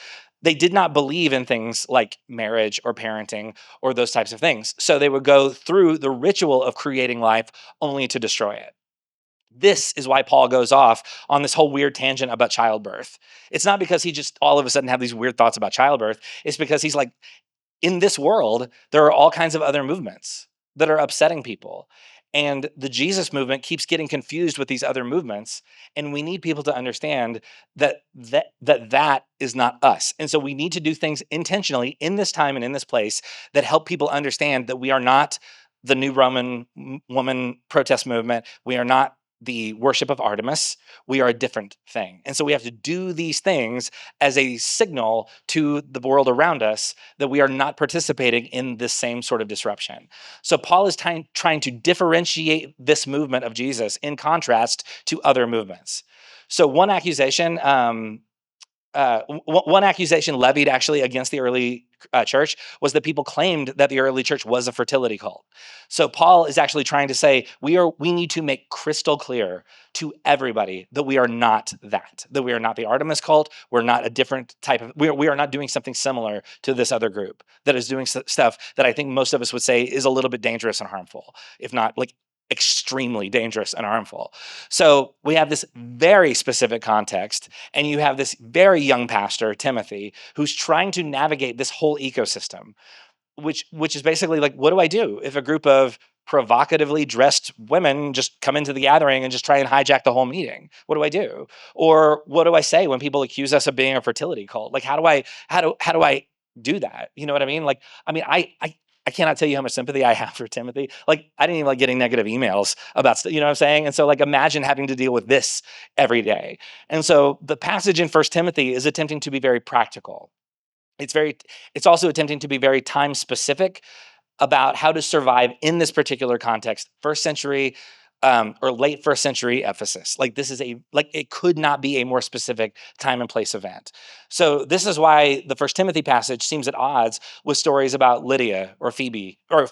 they did not believe in things like marriage or parenting or those types of things. So they would go through the ritual of creating life only to destroy it. This is why Paul goes off on this whole weird tangent about childbirth. It's not because he just all of a sudden have these weird thoughts about childbirth. It's because he's like, in this world, there are all kinds of other movements that are upsetting people. And the Jesus movement keeps getting confused with these other movements. And we need people to understand that is not us. And so we need to do things intentionally in this time and in this place that help people understand that we are not the new Roman woman protest movement. We are not the worship of Artemis, we are a different thing. And so we have to do these things as a signal to the world around us that we are not participating in this same sort of disruption. So Paul is trying to differentiate this movement of Jesus in contrast to other movements. So one accusation levied actually against the early church was that people claimed that the early church was a fertility cult. So Paul is actually trying to say we need to make crystal clear to everybody that we are not that we are not the Artemis cult. We're not a different type of we are not doing something similar to this other group that is doing stuff that I think most of us would say is a little bit dangerous and harmful, if not like extremely dangerous and harmful. So we have this very specific context, and you have this very young pastor, Timothy, who's trying to navigate this whole ecosystem, which is basically like, what do I do if a group of provocatively dressed women just come into the gathering and just try and hijack the whole meeting? What do I do? Or what do I say when people accuse us of being a fertility cult? Like, how do I do that? You know what I mean? Like, I mean, I cannot tell you how much sympathy I have for Timothy. Like, I didn't even like getting negative emails about stuff, you know what I'm saying? And so like, imagine having to deal with this every day. And so the passage in First Timothy is attempting to be very practical. It's also attempting to be very time specific about how to survive in this particular context, first century or late first century Ephesus. Like, this is it could not be a more specific time and place event. So this is why the First Timothy passage seems at odds with stories about Lydia or Phoebe or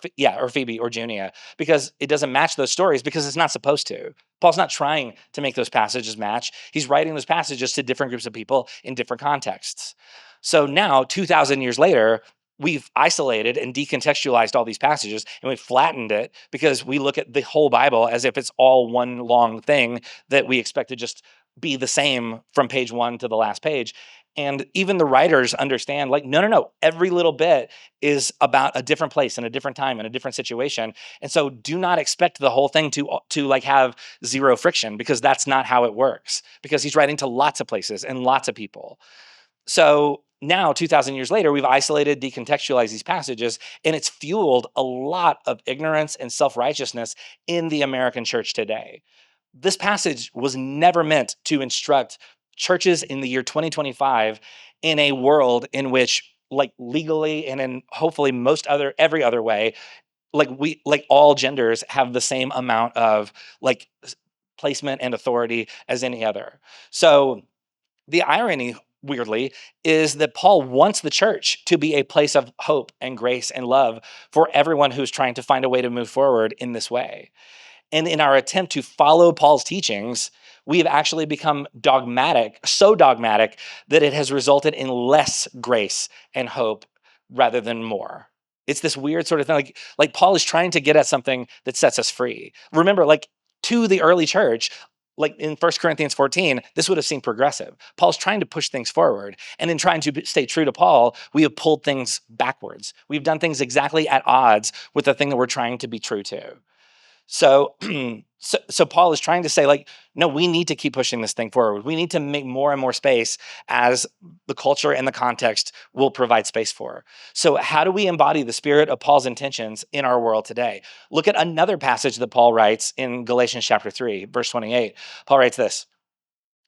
Junia, because it doesn't match those stories because it's not supposed to. Paul's not trying to make those passages match. He's writing those passages to different groups of people in different contexts. So now, 2,000 years later, we've isolated and decontextualized all these passages, and we've flattened it because we look at the whole Bible as if it's all one long thing that we expect to just be the same from page 1 to the last page. And even the writers understand, like, no. Every little bit is about a different place and a different time and a different situation. And so do not expect the whole thing to like have zero friction, because that's not how it works, because he's writing to lots of places and lots of people. So now, 2,000 years later, we've isolated, decontextualized these passages, and it's fueled a lot of ignorance and self-righteousness in the American church today. This passage was never meant to instruct churches in the year 2025 in a world in which, like, legally and in hopefully every other way, like all genders have the same amount of like placement and authority as any other. So the irony, weirdly, is that Paul wants the church to be a place of hope and grace and love for everyone who's trying to find a way to move forward in this way. And in our attempt to follow Paul's teachings, we have actually become so dogmatic that it has resulted in less grace and hope rather than more. It's this weird sort of thing. Like Paul is trying to get at something that sets us free. Remember, like, to the early church, like in 1 Corinthians 14, this would have seemed progressive. Paul's trying to push things forward. And in trying to stay true to Paul, we have pulled things backwards. We've done things exactly at odds with the thing that we're trying to be true to. So, so Paul is trying to say, like, no, we need to keep pushing this thing forward. We need to make more and more space as the culture and the context will provide space for. So how do we embody the spirit of Paul's intentions in our world today? Look at another passage that Paul writes in Galatians chapter 3, verse 28. Paul writes this.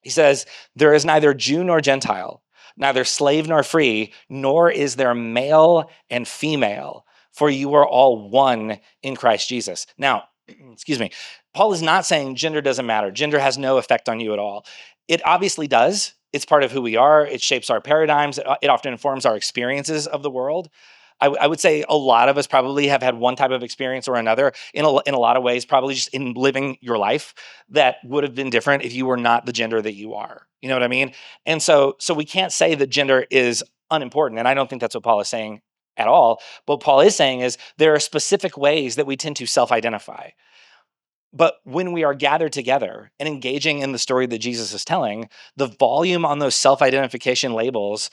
He says, "There is neither Jew nor Gentile, neither slave nor free, nor is there male and female, for you are all one in Christ Jesus." Now, excuse me, Paul is not saying gender doesn't matter. Gender has no effect on you at all. It obviously does. It's part of who we are. It shapes our paradigms. It often informs our experiences of the world. I would say a lot of us probably have had one type of experience or another in a lot of ways, probably just in living your life, that would have been different if you were not the gender that you are. You know what I mean? And so we can't say that gender is unimportant. And I don't think that's what Paul is saying at all. What Paul is saying is there are specific ways that we tend to self-identify. But when we are gathered together and engaging in the story that Jesus is telling, the volume on those self-identification labels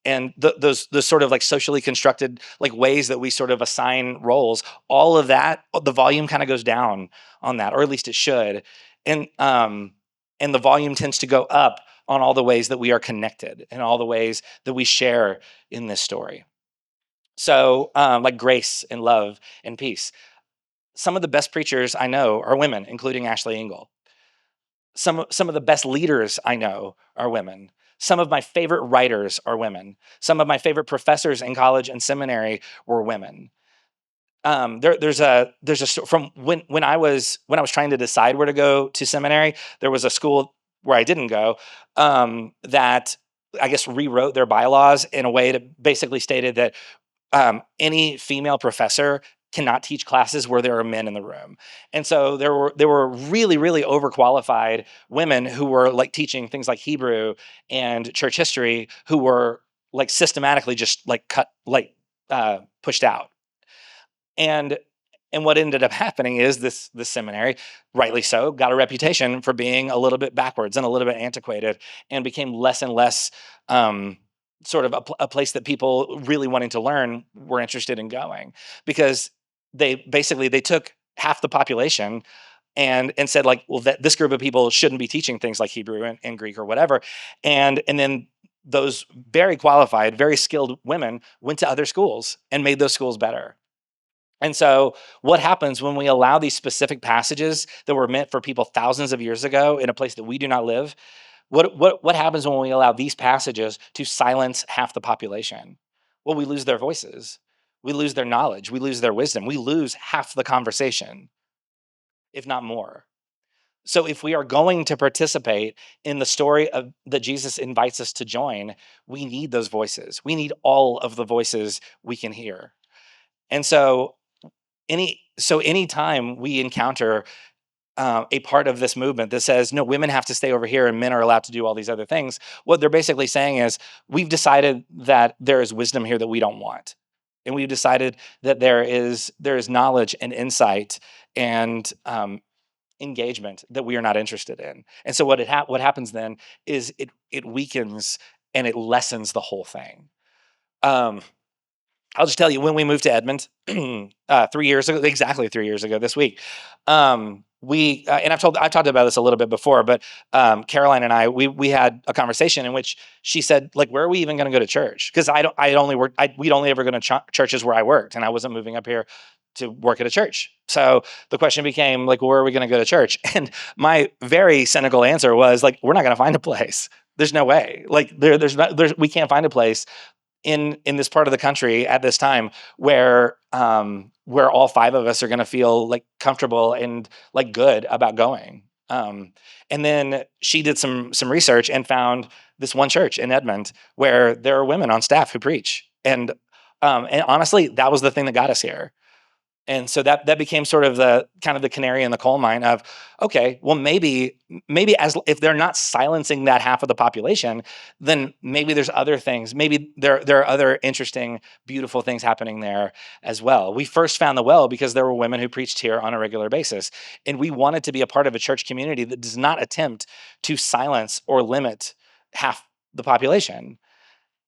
and those sort of like socially constructed like ways that we sort of assign roles, all of that, the volume kind of goes down on that, or at least it should. And the volume tends to go up on all the ways that we are connected and all the ways that we share in this story. So like grace and love and peace. Some of the best preachers I know are women, including Ashley Engel. Some of the best leaders I know are women. Some of my favorite writers are women. Some of my favorite professors in college and seminary were women. From when I was trying to decide where to go to seminary, there was a school where I didn't go, that I guess rewrote their bylaws in a way that basically stated that any female professor cannot teach classes where there are men in the room. And so there were really, really overqualified women who were like teaching things like Hebrew and church history, who were like systematically just like pushed out. And what ended up happening is this seminary, rightly so, got a reputation for being a little bit backwards and a little bit antiquated, and became less and less sort of a place that people really wanting to learn were interested in going, because they took half the population and said like, well, this group of people shouldn't be teaching things like Hebrew and Greek or whatever, and then those very qualified, very skilled women went to other schools and made those schools better. And so, what happens when we allow these specific passages that were meant for people thousands of years ago in a place that we do not live? What happens when we allow these passages to silence half the population? Well, we lose their voices, we lose their knowledge, we lose their wisdom, we lose half the conversation, if not more. So, if we are going to participate in the story that Jesus invites us to join, we need those voices. We need all of the voices we can hear. And so, anytime we encounter a part of this movement that says no, women have to stay over here and men are allowed to do all these other things, what they're basically saying is we've decided that there is wisdom here that we don't want, and we've decided that there is knowledge and insight and engagement that we are not interested in. And so what happens then is it weakens and it lessens the whole thing. um, I'll just tell you, when we moved to Edmond 3 years ago, exactly 3 years ago this week, we and I've talked about this a little bit before, but Caroline and I we had a conversation in which she said, like, where are we even going to go to church? Because we'd only ever go to churches where I worked, and I wasn't moving up here to work at a church. So the question became like, well, where are we going to go to church? And my very cynical answer was like, we're not going to find a place. There's no way. Like we can't find a place in this part of the country at this time where all five of us are going to feel like comfortable and like good about going. And then she did some research and found this one church in Edmond where there are women on staff who preach. And honestly, that was the thing that got us here. And so that became sort of the kind of the canary in the coal mine of, okay, well, maybe as if they're not silencing that half of the population, then maybe there's other things. Maybe there are other interesting, beautiful things happening there as well. We first found the well because there were women who preached here on a regular basis, and we wanted to be a part of a church community that does not attempt to silence or limit half the population.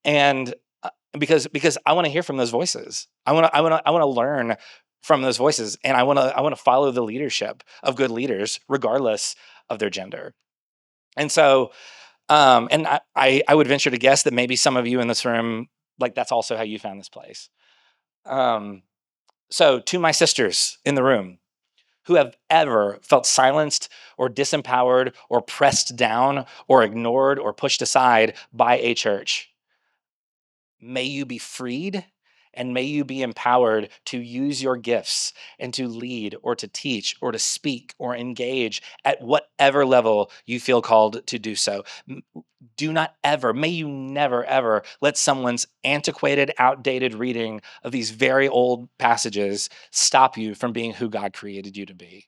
And because I want to hear from those voices. I want to learn from those voices, and I want to follow the leadership of good leaders regardless of their gender. And so and I would venture to guess that maybe some of you in this room, like, that's also how you found this place. So to my sisters in the room who have ever felt silenced or disempowered or pressed down or ignored or pushed aside by a church, may you be freed, and may you be empowered to use your gifts and to lead or to teach or to speak or engage at whatever level you feel called to do so. Do not ever, may you never, ever let someone's antiquated, outdated reading of these very old passages stop you from being who God created you to be.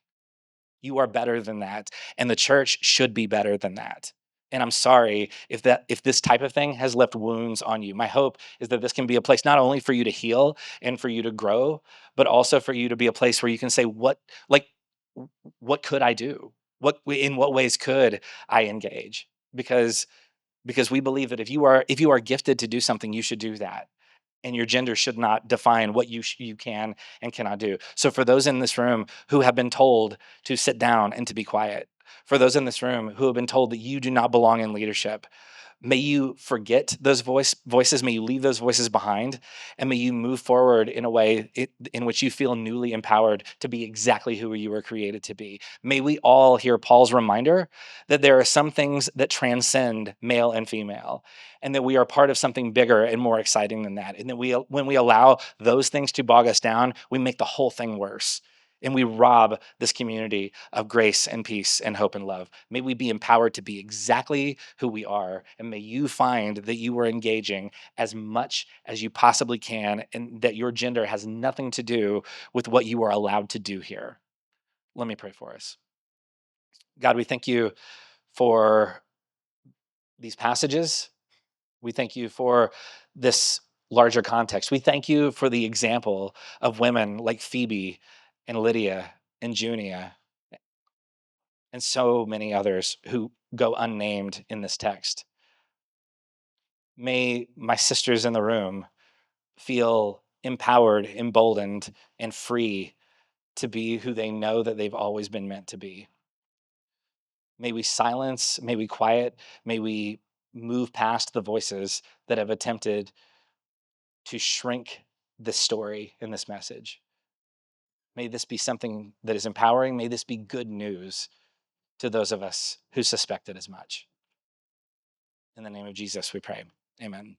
You are better than that, and the church should be better than that. And I'm sorry if this type of thing has left wounds on you. My hope is that this can be a place not only for you to heal and for you to grow, but also for you to be a place where you can say, what could I do? In what ways could I engage? Because we believe that if you are gifted to do something, you should do that. And your gender should not define what you can and cannot do. So for those in this room who have been told to sit down and to be quiet, for those in this room who have been told that you do not belong in leadership, May you forget those voices. May you leave those voices behind, and may you move forward in a way in which you feel newly empowered to be exactly who you were created to be. May we all hear Paul's reminder that there are some things that transcend male and female, and that we are part of something bigger and more exciting than that. And that when we allow those things to bog us down, we make the whole thing worse. And we rob this community of grace and peace and hope and love. May we be empowered to be exactly who we are. And may you find that you are engaging as much as you possibly can, and that your gender has nothing to do with what you are allowed to do here. Let me pray for us. God, we thank you for these passages. We thank you for this larger context. We thank you for the example of women like Phoebe and Lydia and Junia and so many others who go unnamed in this text. May my sisters in the room feel empowered, emboldened, and free to be who they know that they've always been meant to be. May we silence, may we quiet, may we move past the voices that have attempted to shrink this story and this message. May this be something that is empowering. May this be good news to those of us who suspected as much. In the name of Jesus, we pray. Amen.